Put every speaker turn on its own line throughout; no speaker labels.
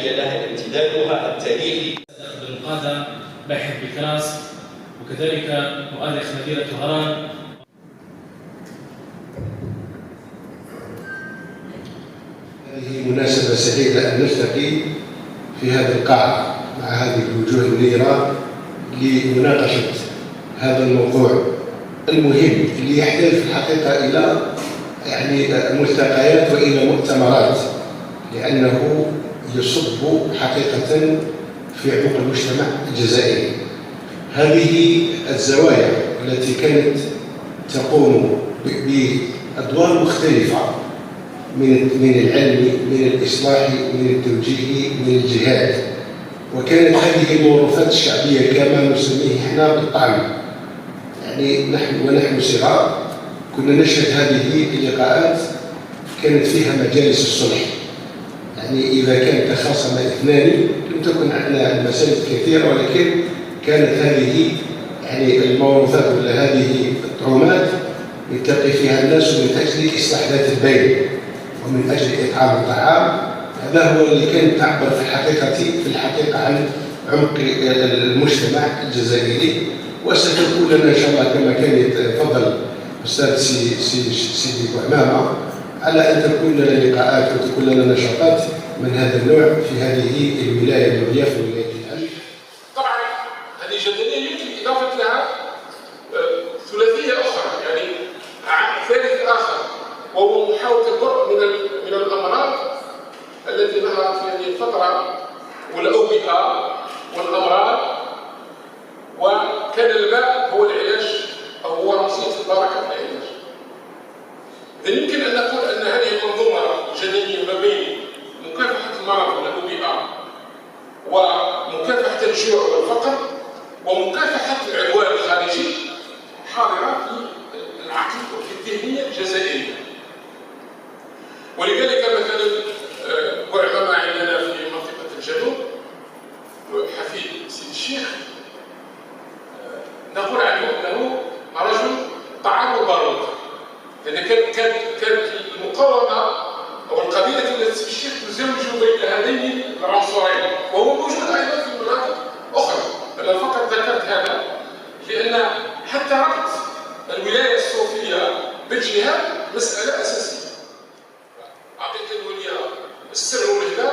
هي لها امتدادها التاريخي.
بالقادة باحث بكراس وكذلك مؤرخ مدينة طهران.
هذه مناسبة سعيدة أن نلتقي في هذه القاعة مع هذه الوجوه النيرة لمناقشة هذا الموضوع المهم اللي يحتاج في الحقيقة إلى ملتقيات وإلى مؤتمرات، لأنه يصب حقيقة في عمق المجتمع الجزائري. هذه الزوايا التي كانت تقوم بأدوار مختلفة من العلم، من الإصلاح، من التوجيه، من الجهاد، وكانت هذه الموروثات الشعبية كما نسميه احنا بالطعم. نحن صغار كنا نشهد هذه اللقاءات، كانت فيها مجالس الصلح. إذا كان تخاصم اثنان لم تكن عندنا المسائل كثيرة، ولكن كانت هذه الموروثات ولا هذه الطعومات يلتقي فيها الناس من أجل إصلاح ذات البين ومن أجل إطعام الطعام. هذا هو اللي كان تعبر في الحقيقة عن عمق المجتمع الجزائري. وستكون لنا إن شاء الله كما كان يتفضل أستاذ سيدي بوعمامة على أن تكون لنا لقاءات وتكون لنا نشاطات من هذا النوع في هذه الولاية الولايات الجهاد.
طبعا هذه جدلية يمكن إضافة لها ثلاثية أخرى، ثالث آخر، وهو محاولة الضرب من الأمراض التي ظهرت في هذه الفترة والأوبئة والأمراض، وكان الماء هو العلاج أو هو رمزية البركة في العلاج. إذا يمكن أن نقول أن هذه المنظومة الجدلية ما بين مكافحة المرض والأوبئة ومكافحة الجوع والفقر ومكافحة العدوان الخارجي حاضرة في العقل وفي الذهنية الجزائرية. ولذلك مثلا بوعمامة عندنا في منطقة الجنوب حفيد سيد الشيخ نقول عنه أنه رجل طعام وبارود، لأن كانت المقاومة أو القبيلة التي في الشيخ تزوج بين هذين العنصرين، وهو موجود أيضا في مناطق أخرى. أنا فقط ذكرت هذا لأن حتى ربط الولاية الصوفية بالجهاد مسألة أساسية. أعطيك الولية السر والهدى،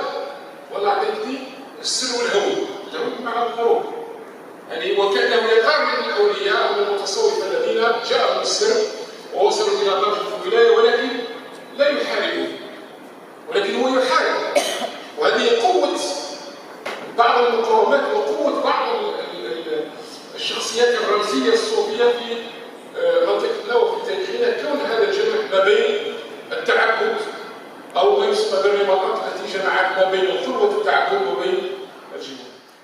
ولا أعطيك السر والهوى. الهوى بمعنى الهروب، وكأنه يقام من الأولياء أو المتصوفة الذين جاءوا السر ووصلوا إلى درجة الولاية، ولكن لا يحاربون، ولكن هو يحارب. وهذه قوة بعض المقاومات وقوة بعض الشخصيات الرمزية الصوفية في منطقتنا وفي تاريخنا، كون هذا الجمع ما بين التعبد أو ما يسمى بالرباطات التي جمعت ما بين الخلوة والتعبد وبين الجهاد.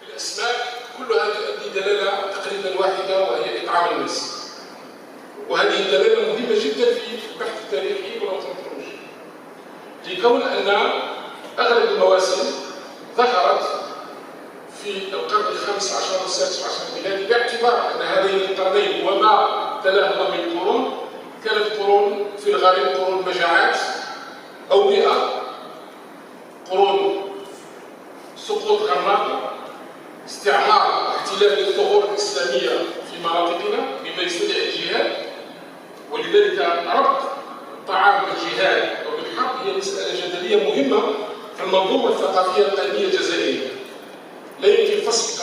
الأسماء كلها تؤدي دلالة تقريبا واحدة، وهي إطعام الناس. وهذه الدلالة مهمة جدا في البحث التاريخي والأنثروبولوجي، لكون أن أغلب المواسم ظهرت في القرن الخامس عشر والسادس عشر الميلادي، باعتبار أن هذين القرنين وما تلاهما من قرون كانت قرون في الغالب قرون مجاعات، أوبئة، قرون سقوط غرناطة، استعمار واحتلال للثغور الإسلامية في مناطقنا بما يستدعي الجهاد. ولذلك ربط الطعام بالجهاد أو بالحرب هي مسألة جدلية مهمة في المنظومة الثقافية القديمة الجزائرية. لا يمكن